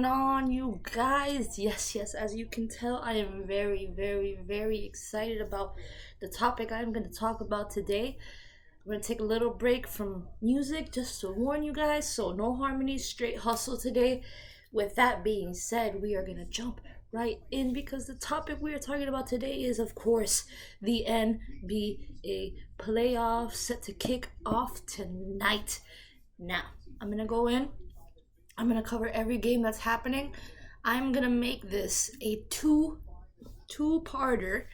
going on, you guys? Yes, as you can tell, I am very excited about the topic I'm going to talk about today. I'm going to take a little break from music just to warn you guys. So, no Harmonies, straight hustle today. With that being said, we are going to jump right in because the topic we are talking about today is, of course, the NBA playoffs set to kick off tonight. Now, I'm going to go in. I'm going to cover every game that's happening. I'm going to make this a two-parter.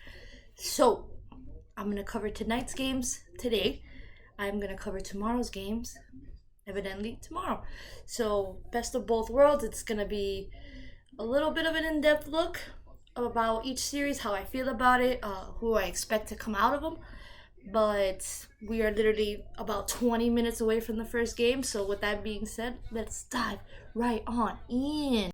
So, I'm going to cover tonight's games today. I'm going to cover tomorrow's games, evidently, tomorrow. So, best of both worlds. It's going to be a little bit of an in-depth look about each series, how I feel about it, who I expect to come out of them. But we are literally about 20 minutes away from the first game. So with that being said, let's dive right on in.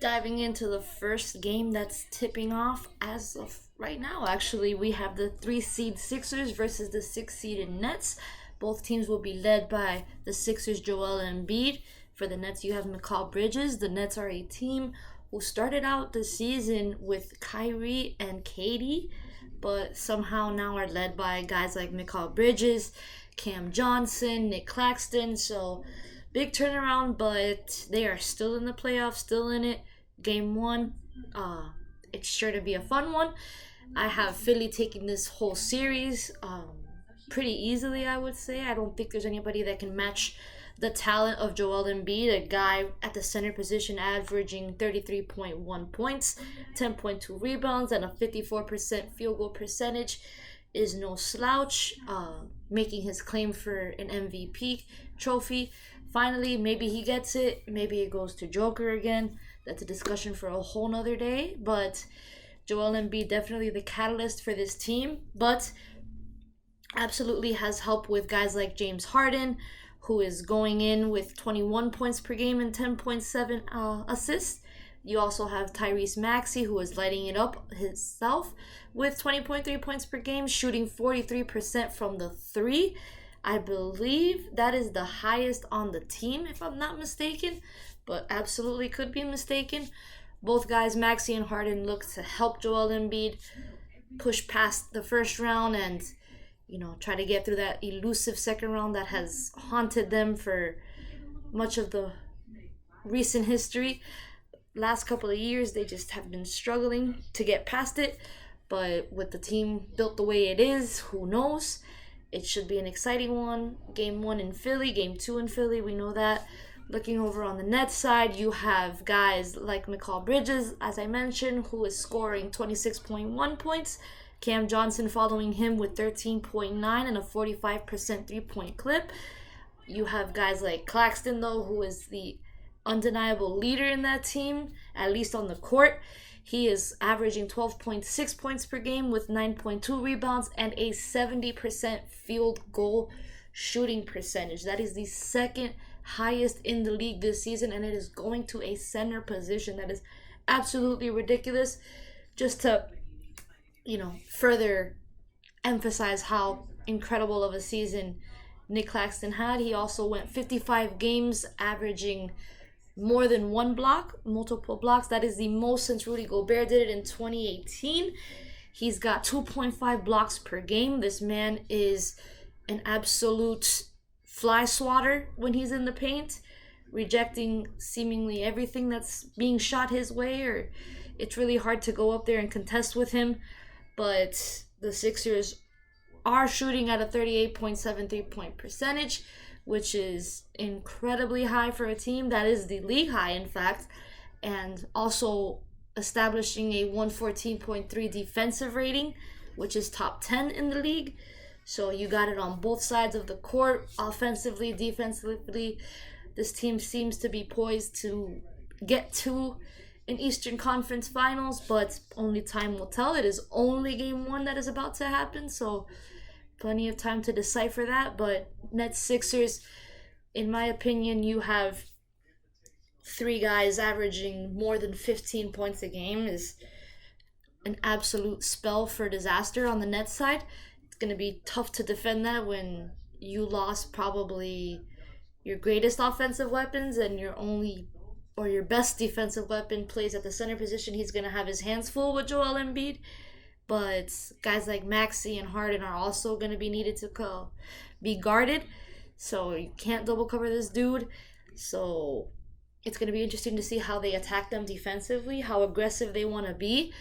Diving into the first game that's tipping off as of right now. Actually, we have the 3-seed Sixers versus the 6-seeded Nets. Both teams will be led by the Sixers' Joel Embiid. For the Nets, you have Mikal Bridges. The Nets are a team who started out the season with Kyrie and KD, but somehow now are led by guys like Mikal Bridges, Cam Johnson, Nick Claxton. So big turnaround, but they are still in the playoffs, still in it. Game one, it's sure to be a fun one. I have Philly taking this whole series pretty easily, I would say. I don't think there's anybody that can match the talent of Joel Embiid, a guy at the center position averaging 33.1 points, 10.2 rebounds, and a 54% field goal percentage is no slouch, making his claim for an MVP trophy. Finally, maybe he gets it. Maybe it goes to Joker again. That's a discussion for a whole nother day. But Joel Embiid definitely the catalyst for this team, but absolutely has help with guys like James Harden, who is going in with 21 points per game and 10.7 assists. You also have Tyrese Maxey, who is lighting it up himself with 20.3 points per game, shooting 43% from the three. I believe that is the highest on the team, if I'm not mistaken, but absolutely could be mistaken. Both guys, Maxey and Harden, look to help Joel Embiid push past the first round and try to get through that elusive second round that has haunted them for much of the recent history. Last couple of years, they just have been struggling to get past it. But with the team built the way it is, who knows? It should be an exciting one. Game 1 in Philly, Game 2 in Philly, we know that. Looking over on the Nets side, you have guys like Mikal Bridges, as I mentioned, who is scoring 26.1 points. Cam Johnson following him with 13.9 and a 45% three-point clip. You have guys like Claxton, though, who is the undeniable leader in that team, at least on the court. He is averaging 12.6 points per game with 9.2 rebounds and a 70% field goal shooting percentage. That is the second highest in the league this season, and it is going to a center position. That is absolutely ridiculous. Just to further emphasize how incredible of a season Nick Claxton had. He also went 55 games, averaging more than one block, multiple blocks. That is the most since Rudy Gobert did it in 2018. He's got 2.5 blocks per game. This man is an absolute fly swatter when he's in the paint, rejecting seemingly everything that's being shot his way, or it's really hard to go up there and contest with him. But the Sixers are shooting at a 38.7 three-point percentage, which is incredibly high for a team. That is the league high, in fact, and also establishing a 114.3 defensive rating, which is top 10 in the league. So you got it on both sides of the court, offensively, defensively. This team seems to be poised to get to an Eastern Conference Finals, but only time will tell. It is only game 1 that is about to happen, so plenty of time to decipher that. But Nets Sixers, in my opinion, you have 3 guys averaging more than 15 points a game is an absolute spell for disaster on the Nets side. It's going to be tough to defend that when you lost probably your greatest offensive weapons and your only or your best defensive weapon plays at the center position, he's going to have his hands full with Joel Embiid. But guys like Maxey and Harden are also going to be needed to be guarded. So you can't double cover this dude. So it's going to be interesting to see how they attack them defensively, how aggressive they want to be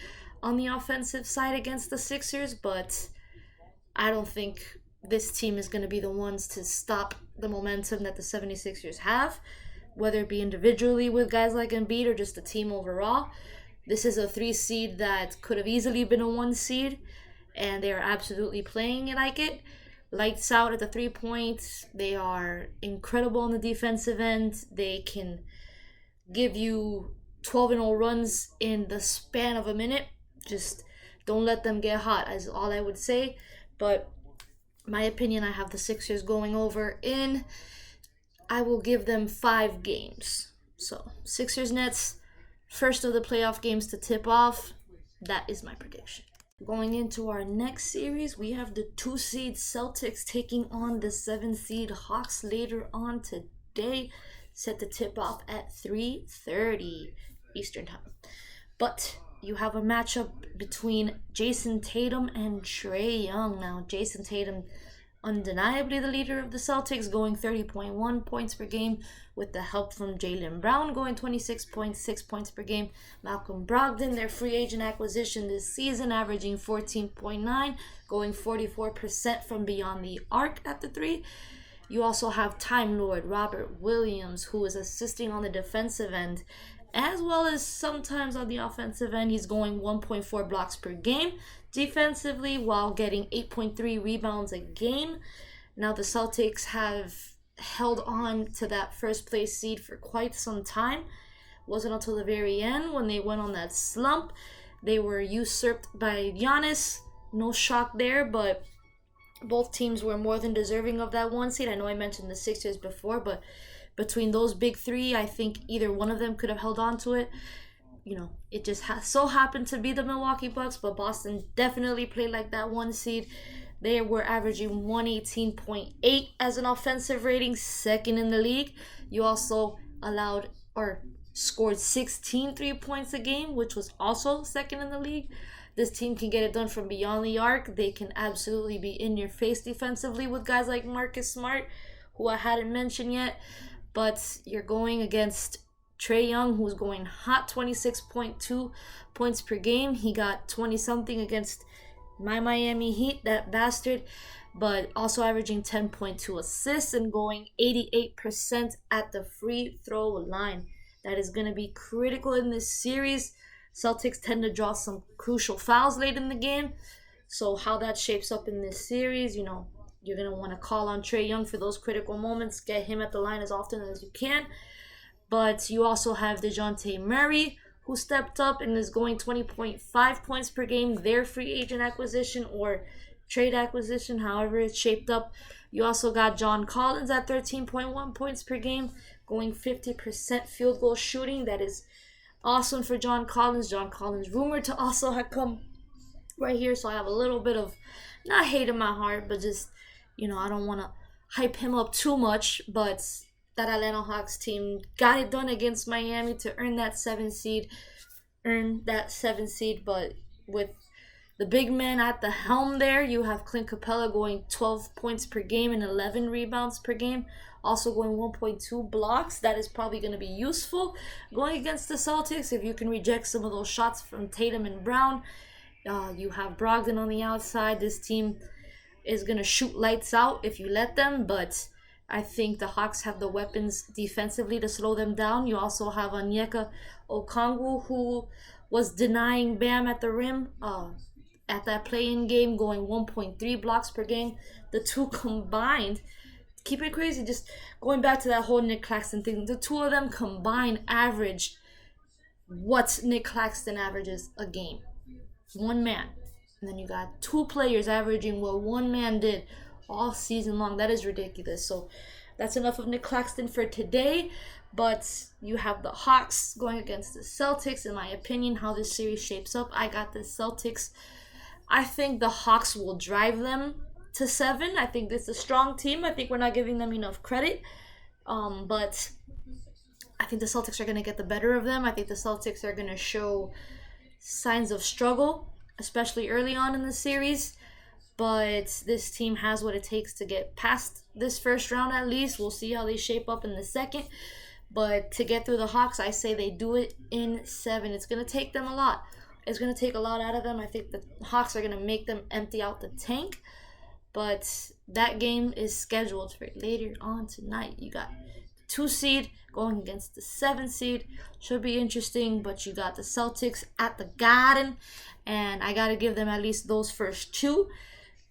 on the offensive side against the Sixers. But I don't think this team is going to be the ones to stop the momentum that the 76ers have, whether it be individually with guys like Embiid or just the team overall. This is a 3 seed that could have easily been a 1 seed, and they are absolutely playing it like it. Lights out at the 3 points. They are incredible on the defensive end. They can give you 12-0 runs in the span of a minute. Just don't let them get hot, is all I would say. But my opinion, I have the Sixers going over in, I will give them 5 games. So Sixers Nets, first of the playoff games to tip off. That is my prediction. Going into our next series, we have the 2 seed Celtics taking on the 7 seed Hawks later on today, set to tip off at 3:30 Eastern time. But you have a matchup between Jason Tatum and Trae Young. Now, Jason Tatum, undeniably the leader of the Celtics, going 30.1 points per game with the help from Jaylen Brown going 26.6 points per game. Malcolm Brogdon, their free agent acquisition this season, averaging 14.9, going 44% from beyond the arc at the 3. You also have Time Lord Robert Williams, who is assisting on the defensive end, as well as sometimes on the offensive end. He's going 1.4 blocks per game defensively while getting 8.3 rebounds a game. Now the Celtics have held on to that first place seed for quite some time. Wasn't until the very end when they went on that slump. They were usurped by Giannis. No shock there, but both teams were more than deserving of that 1 seed. I know I mentioned the Sixers before, but between those big 3, I think either one of them could have held on to it. It just so happened to be the Milwaukee Bucks, but Boston definitely played like that 1 seed. They were averaging 118.8 as an offensive rating, second in the league. You also scored 16 3-points a game, which was also second in the league. This team can get it done from beyond the arc. They can absolutely be in your face defensively with guys like Marcus Smart, who I hadn't mentioned yet. But you're going against Trae Young, who's going hot, 26.2 points per game. He got 20-something against my Miami Heat, that bastard, but also averaging 10.2 assists and going 88% at the free throw line. That is going to be critical in this series. Celtics tend to draw some crucial fouls late in the game. So how that shapes up in this series, you're going to want to call on Trae Young for those critical moments. Get him at the line as often as you can. But you also have DeJounte Murray, who stepped up and is going 20.5 points per game. Their free agent acquisition or trade acquisition, however it's shaped up. You also got John Collins at 13.1 points per game, going 50% field goal shooting. That is awesome for John Collins. John Collins rumored to also have come right here, so I have a little bit of, not hate in my heart, but just, I don't want to hype him up too much, but that Atlanta Hawks team got it done against Miami to earn that 7 seed, but with the big man at the helm there, you have Clint Capella going 12 points per game and 11 rebounds per game, also going 1.2 blocks. That is probably going to be useful going against the Celtics if you can reject some of those shots from Tatum and Brown. You have Brogdon on the outside. This team is going to shoot lights out if you let them, but I think the Hawks have the weapons defensively to slow them down. You also have Onyeka Okongwu, who was denying Bam at the rim at that play-in game, going 1.3 blocks per game. The two combined, keep it crazy, just going back to that whole Nick Claxton thing, the two of them combined average what Nick Claxton averages a game. One man. And then you got 2 players averaging what one man did all season long. That is ridiculous. So that's enough of Nick Claxton for today. But you have the Hawks going against the Celtics. In my opinion, how this series shapes up, I got the Celtics. I think the Hawks will drive them to 7. I think this is a strong team. I think we're not giving them enough credit. But I think the Celtics are going to get the better of them. I think the Celtics are going to show signs of struggle, especially early on in the series. But this team has what it takes to get past this first round at least. We'll see how they shape up in the second. But to get through the Hawks, I say they do it in 7. It's going to take them a lot. It's going to take a lot out of them. I think the Hawks are going to make them empty out the tank. But that game is scheduled for later on tonight. You got 2 seed going against the 7 seed. Should be interesting, but you got the Celtics at the Garden, and I got to give them at least those first 2.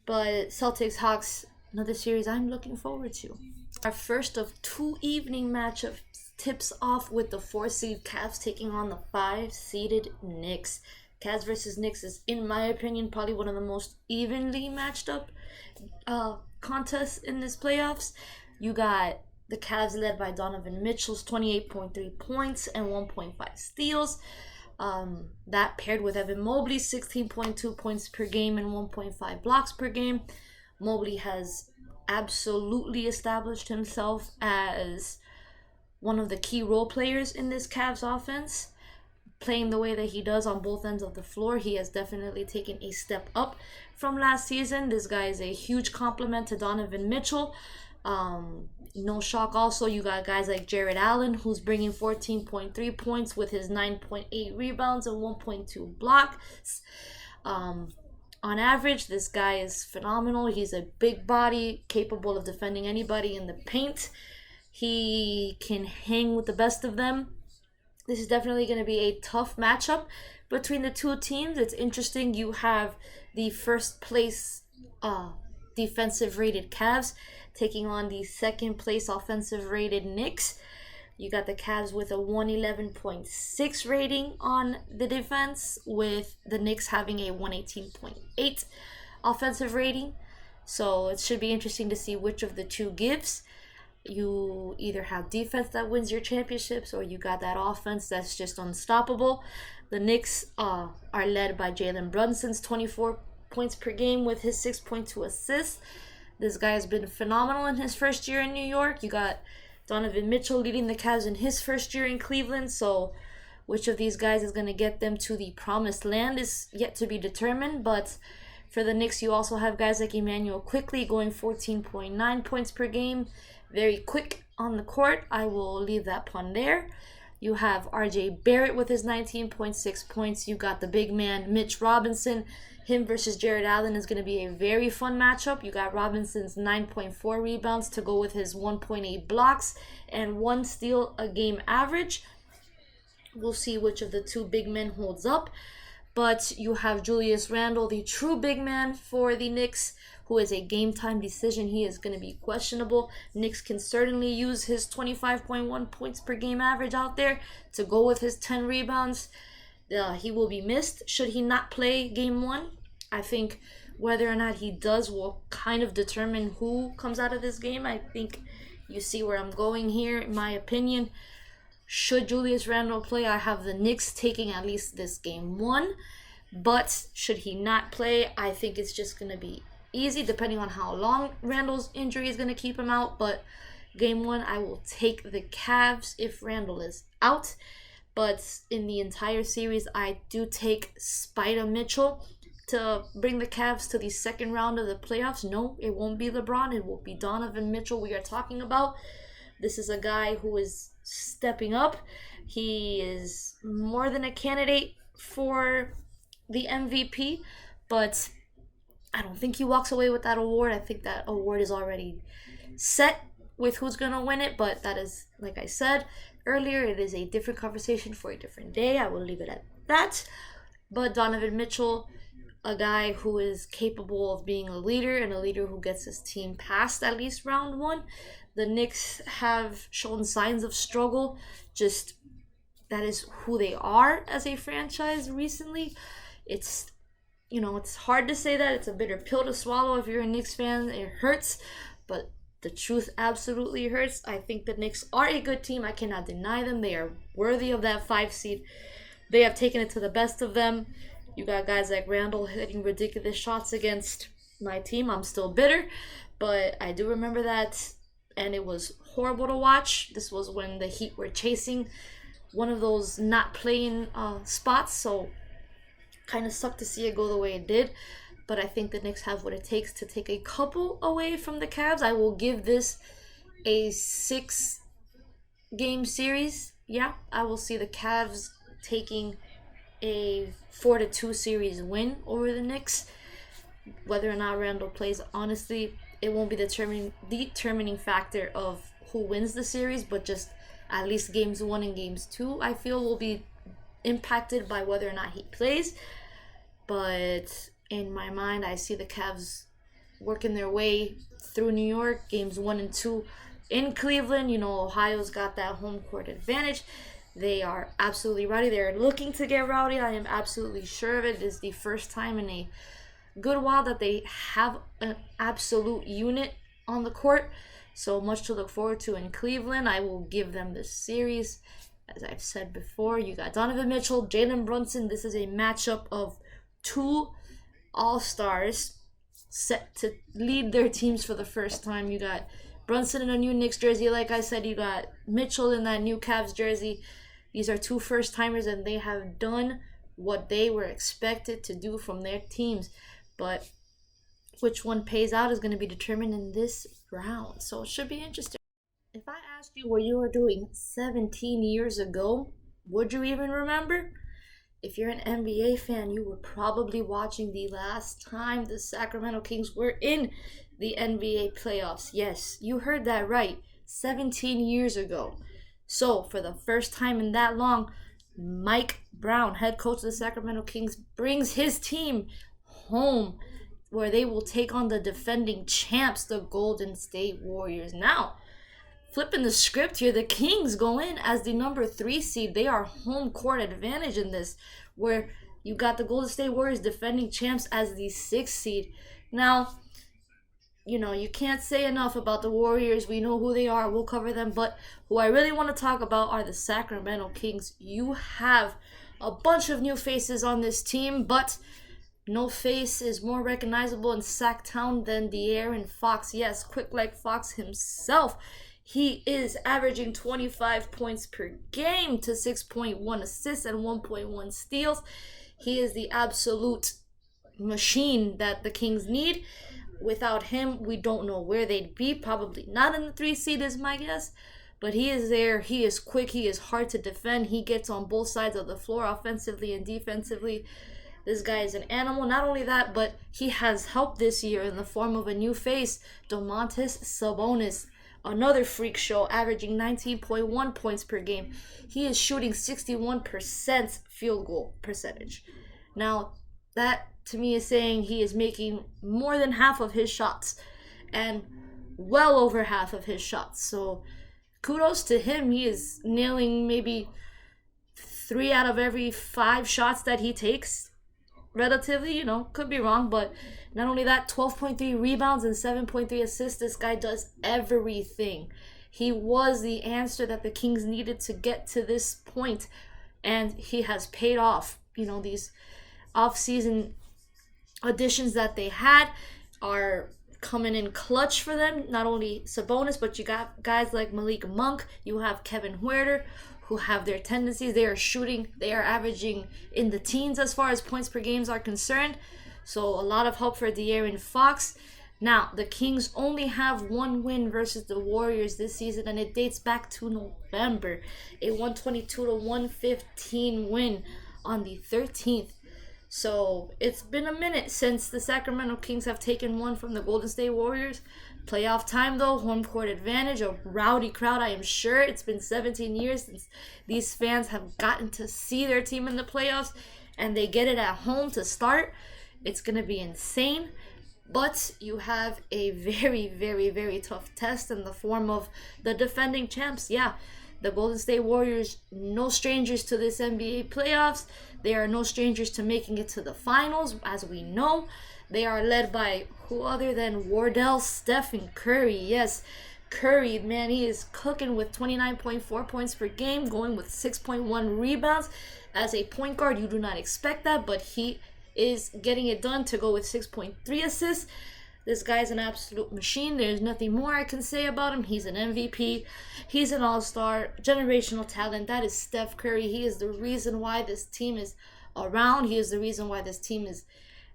But Celtics Hawks, another series I'm looking forward to. Our first of 2 evening matchups tips off with the 4 seed Cavs taking on the 5 seeded Knicks. Cavs versus Knicks is, in my opinion, probably one of the most evenly matched up contests in this playoffs. You got the Cavs led by Donovan Mitchell's 28.3 points and 1.5 steals. That paired with Evan Mobley's 16.2 points per game and 1.5 blocks per game. Mobley has absolutely established himself as one of the key role players in this Cavs offense. Playing the way that he does on both ends of the floor, he has definitely taken a step up from last season. This guy is a huge compliment to Donovan Mitchell. No shock also, you got guys like Jared Allen, who's bringing 14.3 points with his 9.8 rebounds and 1.2 blocks. On average, this guy is phenomenal. He's a big body, capable of defending anybody in the paint. He can hang with the best of them. This is definitely going to be a tough matchup between the 2 teams. It's interesting. You have the first place defensive rated Cavs taking on the second place offensive rated Knicks. You got the Cavs with a 111.6 rating on the defense, with the Knicks having a 118.8 offensive rating. So it should be interesting to see which of the 2 gives. You either have defense that wins your championships, or you got that offense that's just unstoppable. The Knicks are led by Jalen Brunson's 24 points per game with his 6.2 assists. This guy has been phenomenal in his first year in New York. You got Donovan Mitchell leading the Cavs in his first year in Cleveland. So which of these guys is going to get them to the promised land is yet to be determined. But for the Knicks, you also have guys like Emmanuel Quickley going 14.9 points per game. Very quick on the court. I will leave that pun there. You have RJ Barrett with his 19.6 points. You got the big man, Mitch Robinson. Him versus Jared Allen is going to be a very fun matchup. You got Robinson's 9.4 rebounds to go with his 1.8 blocks and 1 steal a game average. We'll see which of the 2 big men holds up. But you have Julius Randle, the true big man for the Knicks, who is a game-time decision. He is going to be questionable. Knicks can certainly use his 25.1 points per game average out there to go with his 10 rebounds. He will be missed should he not play game 1. I think whether or not he does will kind of determine who comes out of this game. I think you see where I'm going here, in my opinion. Should Julius Randle play, I have the Knicks taking at least this game 1. But should he not play, I think it's just going to be easy, depending on how long Randle's injury is going to keep him out. But game 1, I will take the Cavs if Randle is out. But in the entire series, I do take Spider Mitchell to bring the Cavs to the second round of the playoffs. No, it won't be LeBron. It will be Donovan Mitchell we are talking about. This is a guy who is stepping up. He is more than a candidate for the MVP, but I don't think he walks away with that award. I think that award is already set with who's going to win it, but that is, like I said earlier, it is a different conversation for a different day. I will leave it at that. But Donovan Mitchell, a guy who is capable of being a leader, and a leader who gets his team past at least round 1. The Knicks have shown signs of struggle. Just that is who they are as a franchise recently. It's hard to say that. It's a bitter pill to swallow if you're a Knicks fan. It hurts, but the truth absolutely hurts. I think the Knicks are a good team. I cannot deny them. They are worthy of that 5 seed. They have taken it to the best of them. You got guys like Randle hitting ridiculous shots against my team. I'm still bitter, but I do remember that and it was horrible to watch. This was when the Heat were chasing one of those not playing spots, so kind of sucked to see it go the way it did. But I think the Knicks have what it takes to take a couple away from the Cavs. I will give this a 6-game series. Yeah, I will see the Cavs taking a 4-2 series win over the Knicks. Whether or not Randall plays, honestly, it won't be the determining factor of who wins the series, but just at least games 1 and games 2, I feel, will be impacted by whether or not he plays. But in my mind, I see the Cavs working their way through New York, games 1 and 2 in Cleveland. You know, Ohio's got that home court advantage. They are absolutely rowdy. They're looking to get rowdy. I am absolutely sure of it. It is the first time in a good while that they have an absolute unit on the court. So much to look forward to in Cleveland. I will give them this series. As I've said before, you got Donovan Mitchell, Jalen Brunson. This is a matchup of 2 all-stars set to lead their teams for the first time. You got Brunson in a new Knicks jersey. Like I said, you got Mitchell in that new Cavs jersey. These are 2 first-timers, and they have done what they were expected to do from their teams. But which one pays out is going to be determined in this round. So it should be interesting. If I asked you what you were doing 17 years ago, would you even remember? If you're an NBA fan, you were probably watching the last time the Sacramento Kings were in the NBA playoffs. Yes, you heard that right. 17 years ago. So, for the first time in that long, Mike Brown, head coach of the Sacramento Kings, brings his team home where they will take on the defending champs, the Golden State Warriors. Now, flipping the script here, the Kings go in as the number 3 seed. They are home court advantage in this, where you got the Golden State Warriors defending champs as the 6th seed. Now, you know, you can't say enough about the Warriors. We know who they are. We'll cover them. But who I really want to talk about are the Sacramento Kings. You have a bunch of new faces on this team, but no face is more recognizable in Sacktown than De'Aaron Fox. Yes, quick like Fox himself. He is averaging 25 points per game to 6.1 assists and 1.1 steals. He is the absolute machine that the Kings need. Without him, we don't know where they'd be. Probably not in the 3 seed is my guess. But he is there. He is quick. He is hard to defend. He gets on both sides of the floor, offensively and defensively. This guy is an animal. Not only that, but he has help this year in the form of a new face, Domantas Sabonis. Another freak show, averaging 19.1 points per game. He is shooting 61% field goal percentage. Now, that to me is saying he is making more than half of his shots and well over half of his shots. So kudos to him. He is nailing maybe 3 out of every 5 shots that he takes. Relatively, you know, could be wrong, but not only that, 12.3 rebounds and 7.3 assists. This guy does everything. He was the answer that the Kings needed to get to this point, and he has paid off. You know, these off-season additions that they had are coming in clutch for them. Not only Sabonis, but you got guys like Malik Monk. You have Kevin Huerter, who have their tendencies. They are shooting. They are averaging in the teens as far as points per games are concerned. So a lot of help for De'Aaron Fox. Now, the Kings only have 1 win versus the Warriors this season, and it dates back to November. A 122-115 win on the 13th. So it's been a minute since the Sacramento Kings have taken one from the Golden State Warriors. Playoff time though, home court advantage, a rowdy crowd, I am sure. It's been 17 years since these fans have gotten to see their team in the playoffs, and they get it at home to start. It's going to be insane. But you have a very, very, very tough test in the form of the defending champs. Yeah, the Golden State Warriors, no strangers to this NBA playoffs. They are no strangers to making it to the finals, as we know. They are led by who other than Wardell Stephen Curry. Yes, Curry, man, he is cooking with 29.4 points per game, going with 6.1 rebounds. As a point guard, you do not expect that, but he is getting it done to go with 6.3 assists. This guy's an absolute machine. There's nothing more I can say about him. He's an MVP. He's an all-star, generational talent. That is Steph Curry. He is the reason why this team is around. He is the reason why this team is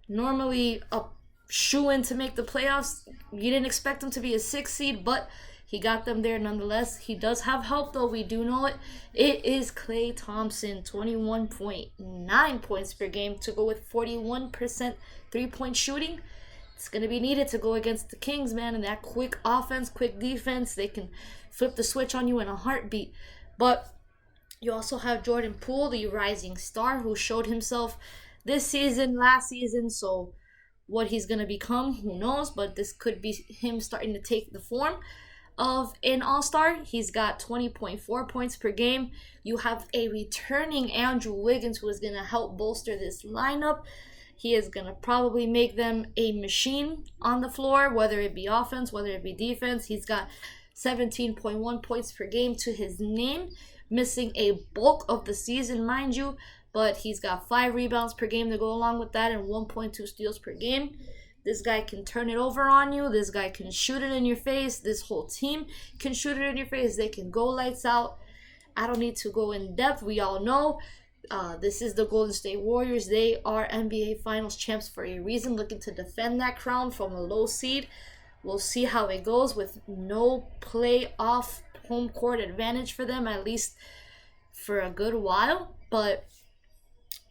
normally a shoo-in to make the playoffs. You didn't expect him to be a 6th seed, but he got them there nonetheless. He does have help, though. We do know it. It is Klay Thompson, 21.9 points per game to go with 41% three-point shooting. It's going to be needed to go against the Kings, man. And that quick offense, quick defense, they can flip the switch on you in a heartbeat. But you also have Jordan Poole, the rising star, who showed himself this season, last season. So what he's going to become, who knows? But this could be him starting to take the form of an all-star. He's got 20.4 points per game. You have a returning Andrew Wiggins, who is going to help bolster this lineup. He is going to probably make them a machine on the floor, whether it be offense, whether it be defense. He's got 17.1 points per game to his name, missing a bulk of the season, mind you, but he's got 5 rebounds per game to go along with that and 1.2 steals per game. This guy can turn it over on you. This guy can shoot it in your face. This whole team can shoot it in your face. They can go lights out. I don't need to go in depth. We all know this is the Golden State Warriors. They are NBA Finals champs for a reason, looking to defend that crown from a low seed. We'll see how it goes with no playoff home court advantage for them, at least for a good while. But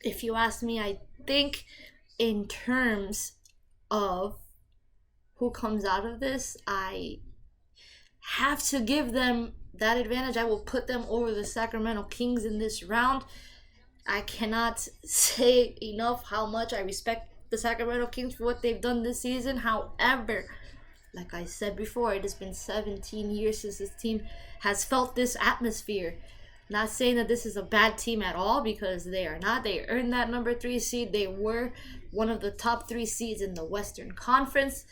if you ask me, I think in terms of who comes out of this, I have to give them that advantage. I will put them over the Sacramento Kings in this round. I cannot say enough how much I respect the Sacramento Kings for what they've done this season. However, like I said before, it has been 17 years since this team has felt this atmosphere. Not saying that this is a bad team at all, because they are not. They earned that number 3 seed. They were one of the top 3 seeds in the Western Conference,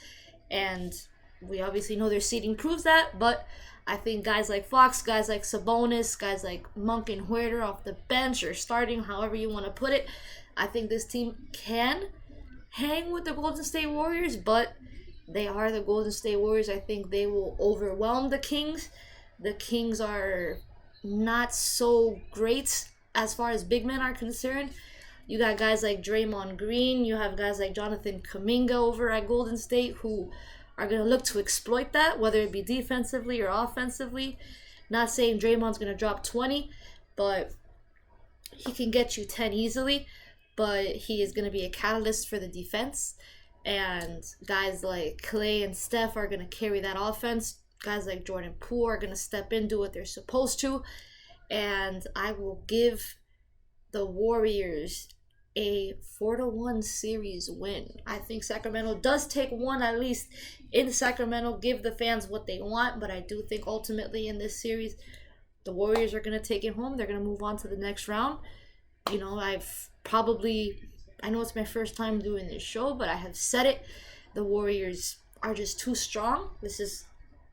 and we obviously know their seeding proves that. But I think guys like Fox, guys like Sabonis, guys like Monk and Huerter off the bench or starting, however you want to put it, I think this team can hang with the Golden State Warriors, but they are the Golden State Warriors. I think they will overwhelm the Kings. The Kings are not so great as far as big men are concerned. You got guys like Draymond Green. You have guys like Jonathan Kuminga over at Golden State who are going to look to exploit that, whether it be defensively or offensively. Not saying Draymond's going to drop 20, but he can get you 10 easily. But he is going to be a catalyst for the defense. And guys like Klay and Steph are going to carry that offense. Guys like Jordan Poole are going to step in, do what they're supposed to. And I will give the Warriors a 4-1 series win. I think Sacramento does take one, at least in Sacramento, give the fans what they want. But I do think ultimately in this series, the Warriors are going to take it home. They're going to move on to the next round. You know, I know it's my first time doing this show, but I have said it. The Warriors are just too strong. This is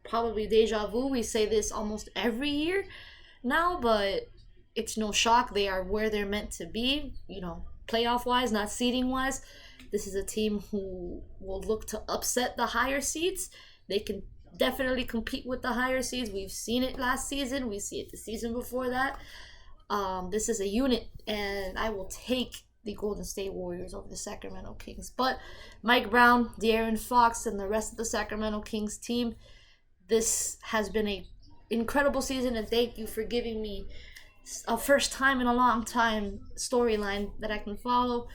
probably deja vu. We say this almost every year now, but it's no shock. They are where they're meant to be, you know, playoff-wise, not seeding-wise. This is a team who will look to upset the higher seeds. They can definitely compete with the higher seeds. We've seen it last season. We see it the season before that. This is a unit, and I will take the Golden State Warriors over the Sacramento Kings. But Mike Brown, De'Aaron Fox, and the rest of the Sacramento Kings team, this has been an incredible season, and thank you for giving me a first time in a long time storyline that I can follow.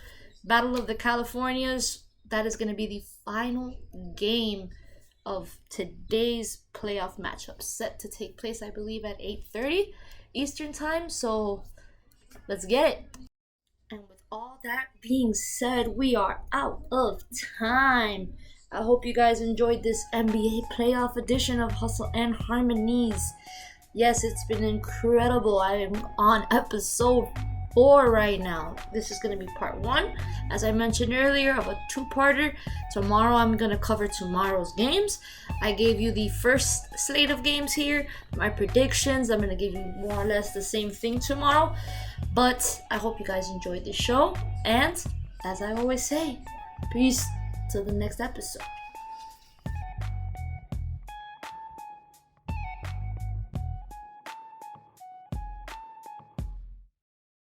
Battle of the Californias, that is going to be the final game of today's playoff matchup, set to take place, I believe, at 8:30 Eastern time. So let's get it. And with all that being said, we are out of time. I hope you guys enjoyed this NBA playoff edition of Hustle N Harmoniez. Yes, it's been incredible. I am on episode 4 right now. This is going to be part 1, as I mentioned earlier, of a 2-parter. Tomorrow I'm going to cover tomorrow's games. I gave you the first slate of games here, my predictions. I'm going to give you more or less the same thing tomorrow. But I hope you guys enjoyed this show. And as I always say, peace till the next episode.